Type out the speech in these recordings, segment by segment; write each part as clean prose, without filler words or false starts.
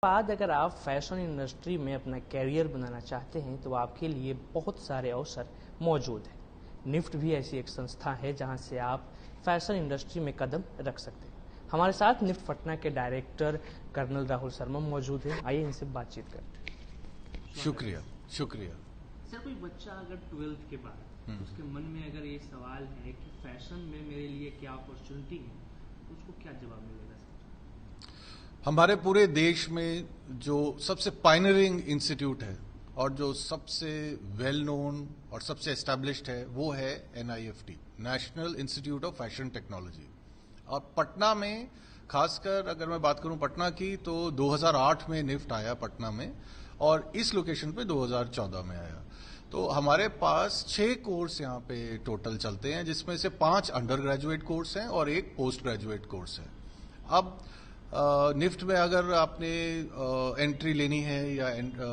बाद अगर आप फैशन इंडस्ट्री में अपना कैरियर बनाना चाहते हैं तो आपके लिए बहुत सारे अवसर मौजूद हैं। निफ्ट भी ऐसी एक संस्था है जहां से आप फैशन इंडस्ट्री में कदम रख सकते हैं। हमारे साथ निफ्ट पटना के डायरेक्टर कर्नल राहुल शर्मा मौजूद हैं। आइए इनसे बातचीत करते हैं। शुक्रिया। सर, कोई बच्चा अगर 12th के बाद उसके मन में अगर ये सवाल है कि फैशन में मेरे लिए क्या अपॉर्चुनिटी है, तो उसको क्या जवाब मिलेगा सर? हमारे पूरे देश में जो सबसे पायनियरिंग इंस्टीट्यूट है और जो सबसे वेल नोन और सबसे एस्टैब्लिश्ड है वो है NIFT, national institute of fashion technology. और पटना में खासकर अगर मैं बात करूं पटना की, तो 2008 में निफ्ट आया पटना में और इस लोकेशन पे 2014 में आया। तो हमारे पास 6 कोर्स यहाँ पे टोटल चलते हैं, जिसमें से 5 अंडर ग्रेजुएट कोर्स हैं और 1 पोस्ट ग्रेजुएट कोर्स है। अब निफ्ट में अगर आपने एंट्री लेनी है या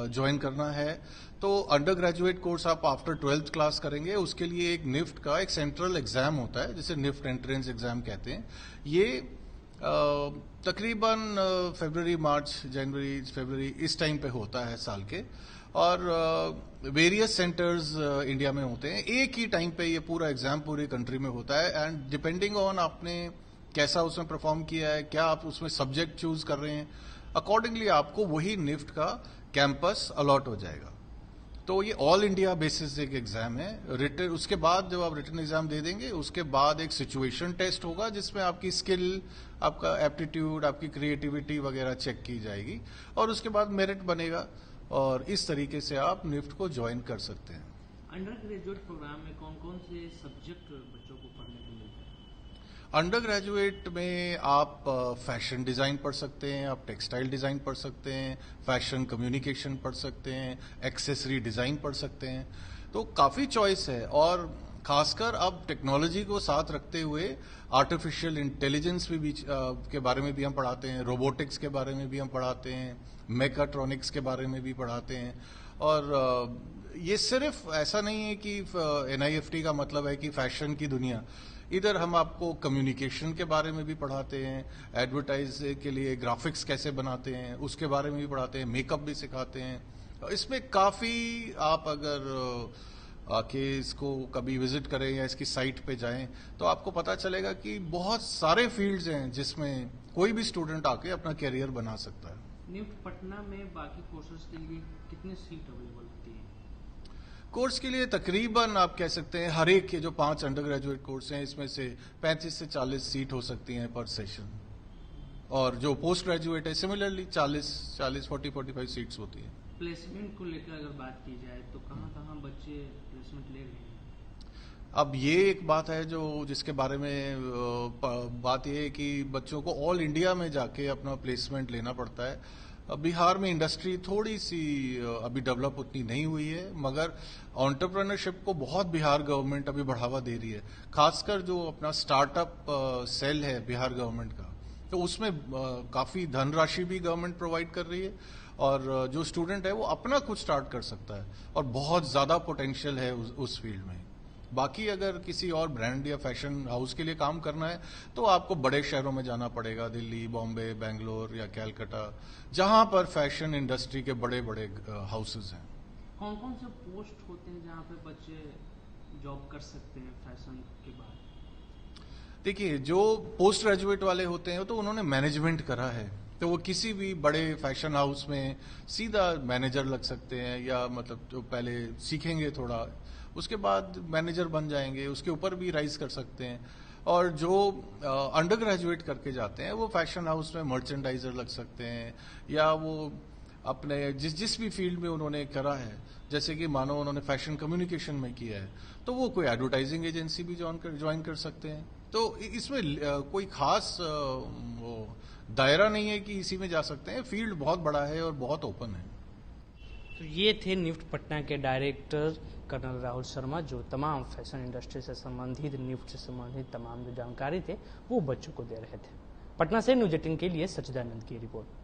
ज्वाइन करना है तो अंडर ग्रेजुएट कोर्स आप आफ्टर 12th क्लास करेंगे। उसके लिए एक निफ्ट का एक सेंट्रल एग्जाम होता है, जिसे निफ्ट एंट्रेंस एग्जाम कहते हैं। ये तकरीबन फरवरी, मार्च, जनवरी, फरवरी इस टाइम पे होता है साल के, और वेरियस सेंटर्स इंडिया में होते हैं। एक ही टाइम पे ये पूरा एग्जाम पूरी कंट्री में होता है एंड डिपेंडिंग ऑन आपने कैसा उसमें परफॉर्म किया है, क्या आप उसमें सब्जेक्ट चूज कर रहे हैं, अकॉर्डिंगली आपको वही निफ्ट का कैंपस अलॉट हो जाएगा। तो ये ऑल इंडिया बेसिस एक एग्जाम है। रिटन उसके बाद जब आप रिटन एग्जाम दे देंगे, उसके बाद एक सिचुएशन टेस्ट होगा जिसमें आपकी स्किल, आपका एप्टीट्यूड, आपकी क्रिएटिविटी वगैरह चेक की जाएगी और उसके बाद मेरिट बनेगा और इस तरीके से आप निफ्ट को ज्वाइन कर सकते हैं। अंडर ग्रेजुएट प्रोग्राम में कौन कौन से सब्जेक्ट बच्चों को पढ़ने को मिलते हैं? अंडर ग्रेजुएट में आप फैशन डिजाइन पढ़ सकते हैं, आप टेक्सटाइल डिजाइन पढ़ सकते हैं, फैशन कम्युनिकेशन पढ़ सकते हैं, एक्सेसरी डिजाइन पढ़ सकते हैं। तो काफी चॉइस है और खासकर अब टेक्नोलॉजी को साथ रखते हुए आर्टिफिशियल इंटेलिजेंस भी के बारे में भी हम पढ़ाते हैं, रोबोटिक्स के बारे में भी हम पढ़ाते हैं, मेकाट्रॉनिक्स के बारे में भी पढ़ाते हैं। और ये सिर्फ ऐसा नहीं है कि NIFT का मतलब है कि फैशन की दुनिया, इधर हम आपको कम्युनिकेशन के बारे में भी पढ़ाते हैं, एडवर्टाइज के लिए ग्राफिक्स कैसे बनाते हैं उसके बारे में भी पढ़ाते हैं, मेकअप भी सिखाते हैं। इसमें काफी आप अगर आके इसको कभी विजिट करें या इसकी साइट पे जाएं तो आपको पता चलेगा कि बहुत सारे फील्ड्स हैं जिसमें कोई भी स्टूडेंट आके अपना कैरियर बना सकता है। निफ्ट पटना में बाकी कोर्सेज के लिए कितनी सीट अवेलेबल होती है? कोर्स के लिए तकरीबन आप कह सकते हैं हर एक के जो 5 अंडर ग्रेजुएट कोर्स हैं इसमें से 35 से 40 सीट हो सकती हैं पर सेशन, और जो पोस्ट ग्रेजुएट है सिमिलरली 40-45 सीट्स होती हैं। प्लेसमेंट को लेकर अगर बात की जाए तो कहाँ बच्चे प्लेसमेंट ले रहे हैं? अब ये एक बात है जो जिसके बारे में बात ये है कि बच्चों को ऑल इंडिया में जाके अपना प्लेसमेंट लेना पड़ता है। बिहार में इंडस्ट्री थोड़ी सी अभी डेवलप उतनी नहीं हुई है, मगर एंटरप्रेन्योरशिप को बहुत बिहार गवर्नमेंट अभी बढ़ावा दे रही है। खासकर जो अपना स्टार्टअप सेल है बिहार गवर्नमेंट का, तो उसमें काफी धनराशि भी गवर्नमेंट प्रोवाइड कर रही है और जो स्टूडेंट है वो अपना कुछ स्टार्ट कर सकता है और बहुत ज्यादा पोटेंशियल है उस फील्ड में। बाकी अगर किसी और ब्रांड या फैशन हाउस के लिए काम करना है तो आपको बड़े शहरों में जाना पड़ेगा, दिल्ली, बॉम्बे, बेंगलोर या कैलकाटा, जहां पर फैशन इंडस्ट्री के बड़े बड़े हाउसेज हैं। कौन कौन से पोस्ट होते हैं जहां पे बच्चे जॉब कर सकते हैं फैशन के बाद? देखिए, जो पोस्ट ग्रेजुएट वाले होते हैं तो उन्होंने मैनेजमेंट करा है, तो वो किसी भी बड़े फैशन हाउस में सीधा मैनेजर लग सकते हैं, या मतलब जो पहले सीखेंगे थोड़ा, उसके बाद मैनेजर बन जाएंगे, उसके ऊपर भी राइज कर सकते हैं। और जो अंडर ग्रेजुएट करके जाते हैं वो फैशन हाउस में मर्चेंडाइजर लग सकते हैं, या वो अपने जिस भी फील्ड में उन्होंने करा है, जैसे कि मानो उन्होंने फैशन कम्युनिकेशन में किया है तो वो कोई एडवर्टाइजिंग एजेंसी भी ज्वाइन कर सकते हैं। तो इसमें कोई खास वो दायरा नहीं है कि इसी में जा सकते हैं, फील्ड बहुत बड़ा है और बहुत ओपन है। तो ये थे निफ्ट पटना के डायरेक्टर कर्नल राहुल शर्मा, जो तमाम फैशन इंडस्ट्री से संबंधित, निफ्ट से संबंधित तमाम जो जानकारी थे वो बच्चों को दे रहे थे। पटना से न्यूज 18 के लिए सच्चिदानंद की रिपोर्ट।